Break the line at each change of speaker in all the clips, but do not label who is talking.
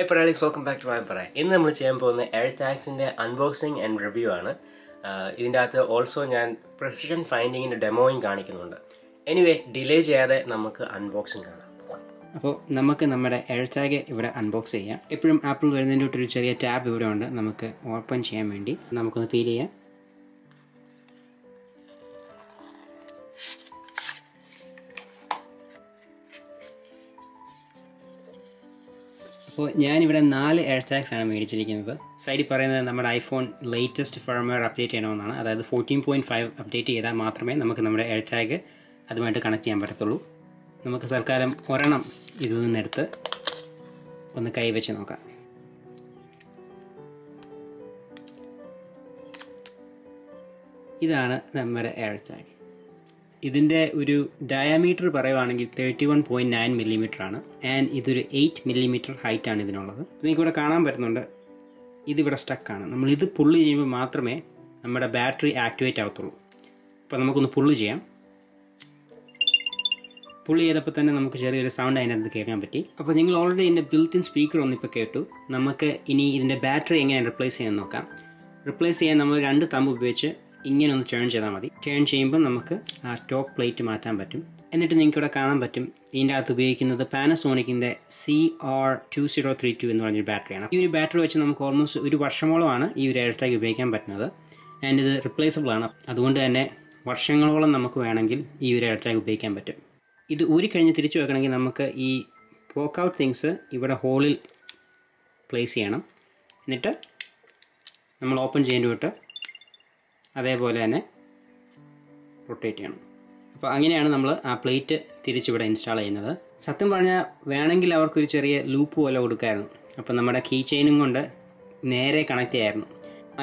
Hey Paralis, welcome back to my Parai. In the Airtags in the unboxing and review. In that also precision finding in a demo in Garnikin. Anyway, delay jayade namakku unboxing.
So, we will AirTag unbox it. If you Apple will tab, we will open it. We will peel it. So, I have 4 AirTags. Side is iPhone latest firmware update. That is 14.5 update. We will AirTag connect it. നമുക്ക് തൽക്കാലം ഒരെണ്ണം ഇതിൽ നിന്നെടുത്ത് ഒന്ന് കൈവച്ച് നോക്കാം. ഇതാണ് നമ്മുടെ AirTag. ഇതിൻ്റെ ഒരു ഡയമീറ്റർ പറയുവാണെങ്കിൽ 31.9 മില്ലിമീറ്റർ ആണ്. ആൻഡ് ഇതൊരു 8 മില്ലിമീറ്റർ ഹൈറ്റ് ആണ് ഇതിനുള്ളത്. നിങ്ങൾക്ക് ഇവിടെ കാണാൻ പറ്റുന്നുണ്ട്, ഇതിവിടെ സ്റ്റക്കാണ്. നമ്മളിത് പുള്ളി ചെയ്യുമ്പോൾ മാത്രമേ നമ്മുടെ ബാറ്ററി ആക്ടിവേറ്റ് ആവത്തുള്ളൂ. അപ്പോൾ നമുക്കൊന്ന് പുള്ളി ചെയ്യാം. പുള്ളി ചെയ്തപ്പോൾ തന്നെ നമുക്ക് ചെറിയൊരു സൗണ്ട് അതിനകത്ത് കേൾക്കാൻ പറ്റി. അപ്പോൾ നിങ്ങൾ ഓൾറെഡി ഇതിൻ്റെ ബിൽറ്റ് ഇൻ സ്പീക്കർ ഒന്നിപ്പോൾ കേട്ടു. നമുക്ക് ഇനി ഇതിൻ്റെ ബാറ്ററി എങ്ങനെ റിപ്ലേസ് ചെയ്യാൻ നോക്കാം. റിപ്ലേസ് ചെയ്യാൻ നമ്മൾ 2 തമ്പ് ഉപയോഗിച്ച് ഇങ്ങനെ ഒന്ന് ടേൺ ചെയ്താൽ മതി. ടേൺ ചെയ്യുമ്പോൾ നമുക്ക് ആ ടോപ്പ് പ്ലേറ്റ് മാറ്റാൻ പറ്റും. എന്നിട്ട് നിങ്ങൾക്ക് ഇവിടെ കാണാൻ പറ്റും ഇതിൻ്റെ അകത്ത് ഉപയോഗിക്കുന്നത് പാനസോണിക്കിൻ്റെ CR2032 എന്ന് പറഞ്ഞൊരു ബാറ്ററിയാണ്. ഈ ഒരു ബാറ്ററി വെച്ച് നമുക്ക് ഓൾമോസ്റ്റ് 1 വർഷമോളമാണ് ഈ ഒരു AirTag ഉപയോഗിക്കാൻ പറ്റുന്നത്. ആൻഡ് ഇത് റിപ്ലേസബിൾ ആണ്. അതുകൊണ്ട് തന്നെ വർഷങ്ങളോളം നമുക്ക് വേണമെങ്കിൽ ഈ ഒരു AirTag ഉപയോഗിക്കാൻ പറ്റും. ഇത് ഊരിക്കഴിഞ്ഞ് തിരിച്ചു വെക്കണമെങ്കിൽ നമുക്ക് ഈ പോക്ക് ഔട്ട് തിങ്സ് ഇവിടെ ഹോളിൽ പ്ലേസ് ചെയ്യണം. എന്നിട്ട് നമ്മൾ ഓപ്പൺ ചെയ്യേണ്ടി വിട്ട് അതേപോലെ തന്നെ റൊട്ടേറ്റ് ചെയ്യണം. അപ്പോൾ അങ്ങനെയാണ് നമ്മൾ ആ പ്ലേറ്റ് തിരിച്ചിവിടെ ഇൻസ്റ്റാൾ ചെയ്യുന്നത്. സത്യം പറഞ്ഞാൽ വേണമെങ്കിൽ അവർക്കൊരു ചെറിയ ലൂപ്പ് പോലെ കൊടുക്കായിരുന്നു. അപ്പോൾ നമ്മുടെ കീ ചെയിനും കൊണ്ട് നേരെ കണക്ട് ചെയ്യായിരുന്നു.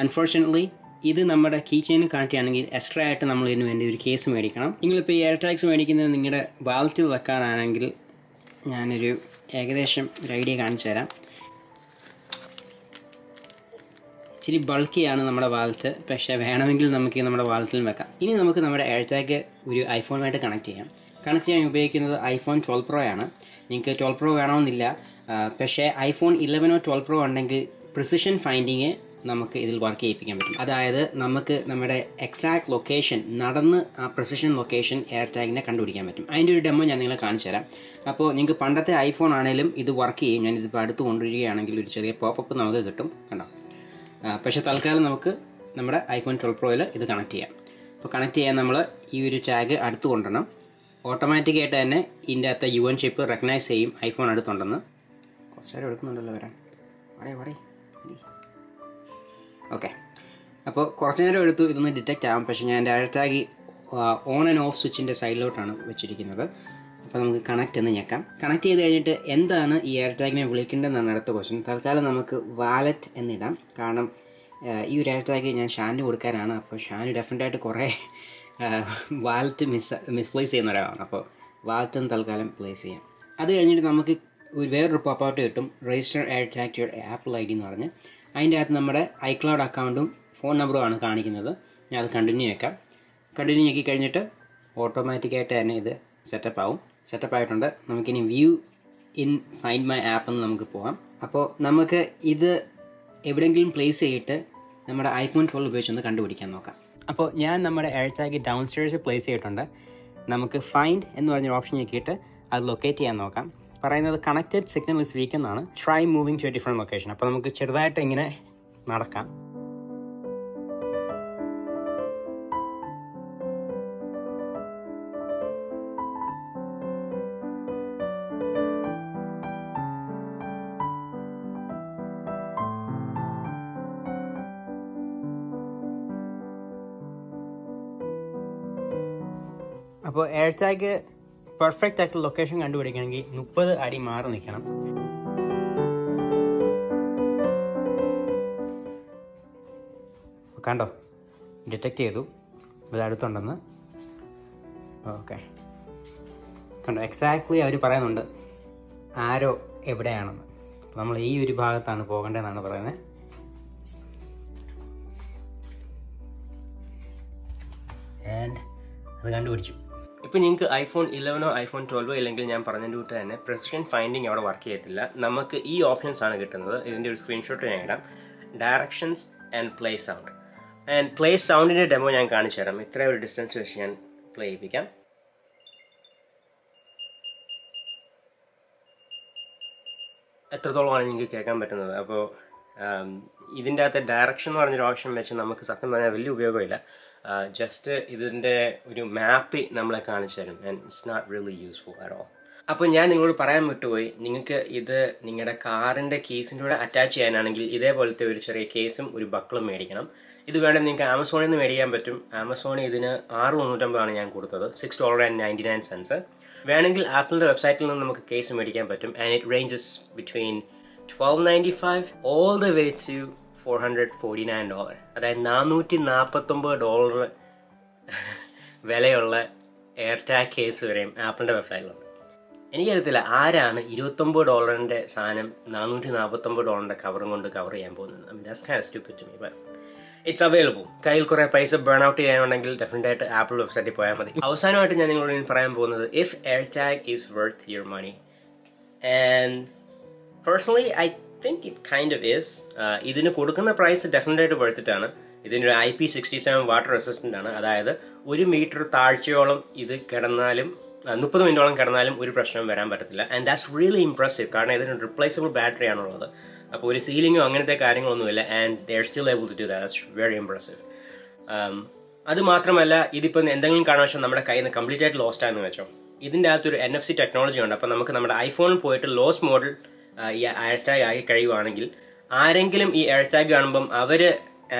അൺഫോർച്യുനേറ്റ്ലി ഇത് നമ്മുടെ കീ ചെയിൻ കണക്ട് ചെയ്യുകയാണെങ്കിൽ എക്സ്ട്രാ ആയിട്ട് നമ്മൾ ഇതിന് വേണ്ടി ഒരു കേസ് മേടിക്കണം. നിങ്ങളിപ്പോൾ ഈ AirTags മേടിക്കുന്നത് നിങ്ങളുടെ വാലറ്റിൽ വെക്കാനാണെങ്കിൽ ഞാനൊരു ഏകദേശം ഒരു ഐഡിയ കാണിച്ചു തരാം. ഇച്ചിരി ബൾക്കിയാണ് നമ്മുടെ വാലറ്റ്, പക്ഷേ വേണമെങ്കിൽ നമുക്ക് നമ്മുടെ വാലറ്റിൽ വെക്കാം. ഇനി നമുക്ക് നമ്മുടെ AirTag ഒരു ഐഫോണുമായിട്ട് കണക്ട് ചെയ്യാം. കണക്ട് ചെയ്യാൻ ഉപയോഗിക്കുന്നത് iPhone 12 Pro ആണ്. നിങ്ങൾക്ക് 12 Pro വേണമെന്നില്ല, പക്ഷേ iPhone 11 12 Pro ഉണ്ടെങ്കിൽ പ്രിസിഷൻ ഫൈൻഡിങ് നമുക്ക് ഇതിൽ വർക്ക് ചെയ്യിപ്പിക്കാൻ പറ്റും. അതായത് നമുക്ക് നമ്മുടെ എക്സാക്ട് ലൊക്കേഷൻ നടന്ന് ആ പ്രിസിഷൻ ലൊക്കേഷൻ AirTagനെ കണ്ടുപിടിക്കാൻ പറ്റും. അതിൻ്റെ ഒരു ഡെമോ ഞാൻ നിങ്ങളെ കാണിച്ചു തരാം. അപ്പോൾ നിങ്ങൾക്ക് പണ്ടത്തെ iPhone ആണെങ്കിലും ഇത് വർക്ക് ചെയ്യും. ഞാനിതിപ്പോൾ അടുത്ത് കൊണ്ടുവരികയാണെങ്കിൽ ഒരു ചെറിയ പോപ്പപ്പ് നമുക്ക് കിട്ടും, കണ്ടോ. പക്ഷേ തൽക്കാലം നമുക്ക് നമ്മുടെ iPhone 12 Proയിൽ ഇത് കണക്ട് ചെയ്യാം. അപ്പോൾ കണക്ട് ചെയ്യാൻ നമ്മൾ ഈ ഒരു ടാഗ് അടുത്ത് കൊണ്ടുവരണം. ഓട്ടോമാറ്റിക്കായിട്ട് തന്നെ ഇതിൻ്റെ അകത്ത് UN ചിപ്പ് റെക്കഗ്നൈസ് ചെയ്യും ഐഫോൺ അടുത്തുണ്ടെന്ന്. കുറച്ച് നേരം എടുക്കുന്നുണ്ടല്ലോ വരാൻ. വടേ ഓക്കെ. അപ്പോൾ കുറച്ച് നേരം എടുത്തു ഇതൊന്ന് ഡിറ്റക്റ്റ് ആവാം. പക്ഷേ ഞാൻ എൻ്റെ AirTag ഓൺ ആൻഡ് ഓഫ് സ്വിച്ചിൻ്റെ സൈഡിലോട്ടാണ് വെച്ചിരിക്കുന്നത്. അപ്പോൾ നമുക്ക് കണക്റ്റ് എന്ന് ഞെക്കാം. കണക്ട് ചെയ്ത് കഴിഞ്ഞിട്ട് എന്താണ് ഈ AirTagനെ വിളിക്കേണ്ടതെന്നാണ് അടുത്ത ക്വസ്റ്റ്യൻ. തൽക്കാലം നമുക്ക് വാലറ്റ് എന്നിടാം. കാരണം ഈ ഒരു AirTag ഞാൻ ഷാന് കൊടുക്കാനാണ്. അപ്പോൾ ഷാന് ഡെഫിനറ്റായിട്ട് കുറേ വാലറ്റ് മിസ്പ്ലേസ് ചെയ്യുന്ന ഒരാളാണ്. അപ്പോൾ വാലറ്റ് തൽക്കാലം പ്ലേസ് ചെയ്യാം. അത് കഴിഞ്ഞിട്ട് നമുക്ക് വേറൊരു പോപ്പൗട്ട് കിട്ടും, register AirTag to Apple ID എന്ന് പറഞ്ഞ്. അതിൻ്റെ അകത്ത് നമ്മുടെ iCloud അക്കൗണ്ടും ഫോൺ നമ്പറും ആണ് കാണിക്കുന്നത്. ഞാൻ അത് കണ്ടിന്യൂ ആക്കാം. കണ്ടിന്യൂ ആക്കി കഴിഞ്ഞിട്ട് ഓട്ടോമാറ്റിക്കായിട്ട് തന്നെ ഇത് സെറ്റപ്പ് ആവും. സെറ്റപ്പ് ആയിട്ടുണ്ട്. നമുക്കിനി view in find my app എന്ന് നമുക്ക് പോകാം. അപ്പോൾ നമുക്ക് ഇത് എവിടെയെങ്കിലും പ്ലേസ് ചെയ്തിട്ട് നമ്മുടെ iPhone 12 ഉപയോഗിച്ചൊന്ന് കണ്ടുപിടിക്കാൻ നോക്കാം. അപ്പോൾ ഞാൻ നമ്മുടെ AirTag ഡൗൺ സ്റ്റേഴ്സ് പ്ലേസ് ചെയ്തിട്ടുണ്ട്. നമുക്ക് ഫൈൻഡ് എന്ന് പറഞ്ഞൊരു ഓപ്ഷൻ ഞെക്കിയിട്ട് അത് ലൊക്കേറ്റ് ചെയ്യാൻ നോക്കാം. പറയുന്നത് കണക്റ്റഡ് സിഗ്നൽ ഇസ് വീക്ക് എന്നാണ്. Try moving to a different location. അപ്പോൾ നമുക്ക് ചെറുതായിട്ട് ഇങ്ങനെ നടക്കാം. അപ്പോൾ AirTag പെർഫെക്റ്റ് ആയിട്ടുള്ള ലൊക്കേഷൻ കണ്ടുപിടിക്കണമെങ്കിൽ 30 അടി മാറി നിൽക്കണം. കണ്ടോ, ഡിറ്റക്റ്റ് ചെയ്തു ഇത് അടുത്തുണ്ടെന്ന്. ഓക്കെ, കണ്ടോ, എക്സാക്ട്ലി അവർ പറയുന്നുണ്ട് ആരോ എവിടെയാണെന്ന്. നമ്മൾ ഈ ഒരു ഭാഗത്താണ് പോകേണ്ടതെന്നാണ് പറയുന്നത്. ആൻഡ് അത് കണ്ടുപിടിച്ചു.
ഇപ്പോൾ നിങ്ങൾക്ക് iPhone 11 iPhone 12 ഇല്ലെങ്കിൽ ഞാൻ പറഞ്ഞതിൻ്റെ കൂട്ട് തന്നെ precision finding അവിടെ വർക്ക് ചെയ്യത്തില്ല. നമുക്ക് ഈ ഓപ്ഷൻസ് ആണ് കിട്ടുന്നത്. ഇതിൻ്റെ ഒരു സ്ക്രീൻഷോട്ട് ഞാൻ ഇടാം. Directions and play sound. And play സൗണ്ടിൻ്റെ ഡെമോ ഞാൻ കാണിച്ചു തരാം. ഇത്ര ഒരു ഡിസ്റ്റൻസ് വെച്ച് ഞാൻ പ്ലേ ചെയ്യിപ്പിക്കാം. എത്രത്തോളമാണ് നിങ്ങൾക്ക് കേൾക്കാൻ പറ്റുന്നത്. അപ്പോൾ ഇതിൻ്റെ അകത്ത് ഡയറക്ഷൻ എന്ന് പറഞ്ഞൊരു ഓപ്ഷൻ വെച്ച് നമുക്ക് സത്യം പറഞ്ഞാൽ വലിയ ഉപയോഗമില്ല. ജസ്റ്റ് ഇതിൻ്റെ ഒരു മാപ്പ് നമ്മളെ കാണിച്ചു തരും. And it's not really useful at all. അപ്പോൾ ഞാൻ നിങ്ങളോട് പറയാൻ വിട്ടുപോയി, നിങ്ങൾക്ക് ഇത് നിങ്ങളുടെ കാറിൻ്റെ കേസിൻ്റെ കൂടെ അറ്റാച്ച് ചെയ്യാനാണെങ്കിൽ ഇതേപോലത്തെ ഒരു ചെറിയ കേസും ഒരു ബക്കിളും മേടിക്കണം. ഇത് വേണമെങ്കിൽ നിങ്ങൾക്ക് ആമസോണിൽ നിന്ന് മേടിക്കാൻ പറ്റും. ആമസോണിൽ ഇതിന് $6.99 ഞാൻ കൊടുത്തത്, $6.99. വേണമെങ്കിൽ ആപ്പിളിൻ്റെ വെബ്സൈറ്റിൽ നിന്ന് നമുക്ക് കേസ് മേടിക്കാൻ പറ്റും. And it ranges between $12.95 all the way to $449. അതായത് $449 വിലയുള്ള എയർടാഗ് കേസ് വരെയും ആപ്പിളിൻ്റെ വെബ്സൈറ്റിലുണ്ട്. എനിക്കറിയത്തില്ല ആരാണ് $29 സാധനം $449 കവറും കൊണ്ട് കവർ ചെയ്യാൻ പോകുന്നത്. I mean, that's kind of stupid to me, but it's available. കയ്യിൽ കുറേ പൈസ ബേൺ ഔട്ട് ചെയ്യാനുണ്ടെങ്കിൽ ഡെഫിനറ്റായിട്ട് ആപ്പിൾ വെബ്സൈറ്റിൽ പോയാൽ മതി. അവസാനമായിട്ട് ഞാൻ നിങ്ങളോട് പറയാൻ പോകുന്നത്, if AirTag is worth your money, and personally I think it kind of is. ഇതിന് കൊടുക്കുന്ന പ്രൈസ് ഡെഫിനറ്റായിട്ട് വർത്തിട്ടാണ്. ഇതിനൊരു IP67 വാട്ടർ റെസിസ്റ്റൻ്റ് ആണ്. അതായത് 1 മീറ്റർ താഴ്ചയോളം ഇത് കിടന്നാലും 30 മിനിറ്റോളം കിടന്നാലും ഒരു പ്രശ്നവും വരാൻ പറ്റത്തില്ല. And that's really impressive. കാരണം ഇതിന് റിപ്ലേസബിൾ ബാറ്ററി ആണുള്ളത്. അപ്പോൾ ഒരു സീലിങ്ങോ അങ്ങനത്തെ കാര്യങ്ങളൊന്നുമില്ല. And they are still able to do that. That's very impressive. അത് മാത്രമല്ല, ഇതിപ്പോൾ എന്തെങ്കിലും കാരണവശാൽ നമ്മുടെ കയ്യിൽ നിന്ന് കംപ്ലീറ്റ് ആയിട്ട് ലോസ്റ്റ് ആയെന്ന് വെച്ചോ, ഇതിൻ്റെ അകത്തൊരു NFC ടെക്നോളജി ഉണ്ട്. അപ്പോൾ നമുക്ക് നമ്മുടെ ഐഫോണിൽ പോയിട്ട് ലോസ്റ്റ് മോഡിൽ ഈ എയർടാഗ് ആയി കഴിയുവാണെങ്കിൽ, ആരെങ്കിലും ഈ എയർടാഗ് കാണുമ്പം അവർ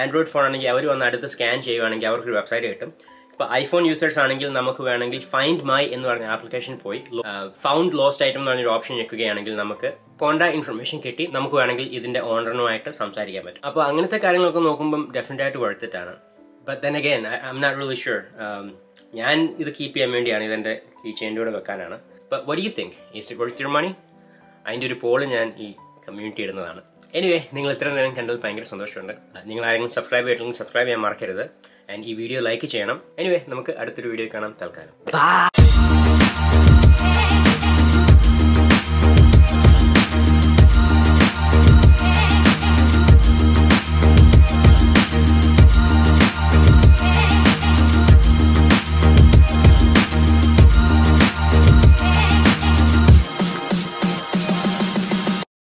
ആൻഡ്രോയിഡ് ഫോൺ ആണെങ്കിൽ അവർ വന്ന് അടുത്ത് സ്കാൻ ചെയ്യുവാണെങ്കിൽ അവർക്കൊരു വെബ്സൈറ്റ് കിട്ടും. ഇപ്പോൾ ഐഫോൺ യൂസേഴ്സ് ആണെങ്കിൽ നമുക്ക് വേണമെങ്കിൽ ഫൈൻഡ് മൈ എന്ന് പറഞ്ഞ ആപ്ലിക്കേഷൻ പോയി ഫൗണ്ട് ലോസ്റ്റ് ഐറ്റം എന്ന് പറഞ്ഞൊരു ഓപ്ഷൻ ഞെക്കുകയാണെങ്കിൽ നമുക്ക് കോൺടാക്ട് ഇൻഫർമേഷൻ കിട്ടി നമുക്ക് വേണമെങ്കിൽ ഇതിന്റെ ഓണറിനുമായിട്ട് സംസാരിക്കാൻ പറ്റും. അപ്പോൾ അങ്ങനത്തെ കാര്യങ്ങളൊക്കെ നോക്കുമ്പം ഡെഫിനറ്റായിട്ട് വർത്തിട്ടാണ്. But then again I'm not really sure. ഞാൻ ഇത് കീപ്പ് ചെയ്യാൻ വേണ്ടിയാണ്, ഇതെന്റെ കീ ചെയിൻ്റെ കൂടെ വെക്കാനാണ്. But what do you think? Is it worth your money? അതിൻ്റെ ഒരു പോള് ഞാൻ ഈ കമ്മ്യൂണിറ്റി ഇടുന്നതാണ്. എനിവേ, നിങ്ങൾ ഇത്ര നേരം കണ്ടതിൽ ഭയങ്കര സന്തോഷമുണ്ട്. നിങ്ങൾ ആരെങ്കിലും സബ്സ്ക്രൈബ് ചെയ്തിട്ടുണ്ടെങ്കിൽ സബ്സ്ക്രൈബ് ചെയ്യാൻ മറക്കരുത്. ആൻഡ് ഈ വീഡിയോ ലൈക്ക് ചെയ്യണം. എനിവേ, നമുക്ക് അടുത്തൊരു വീഡിയോ കാണാം. തൽക്കാലം ബൈ.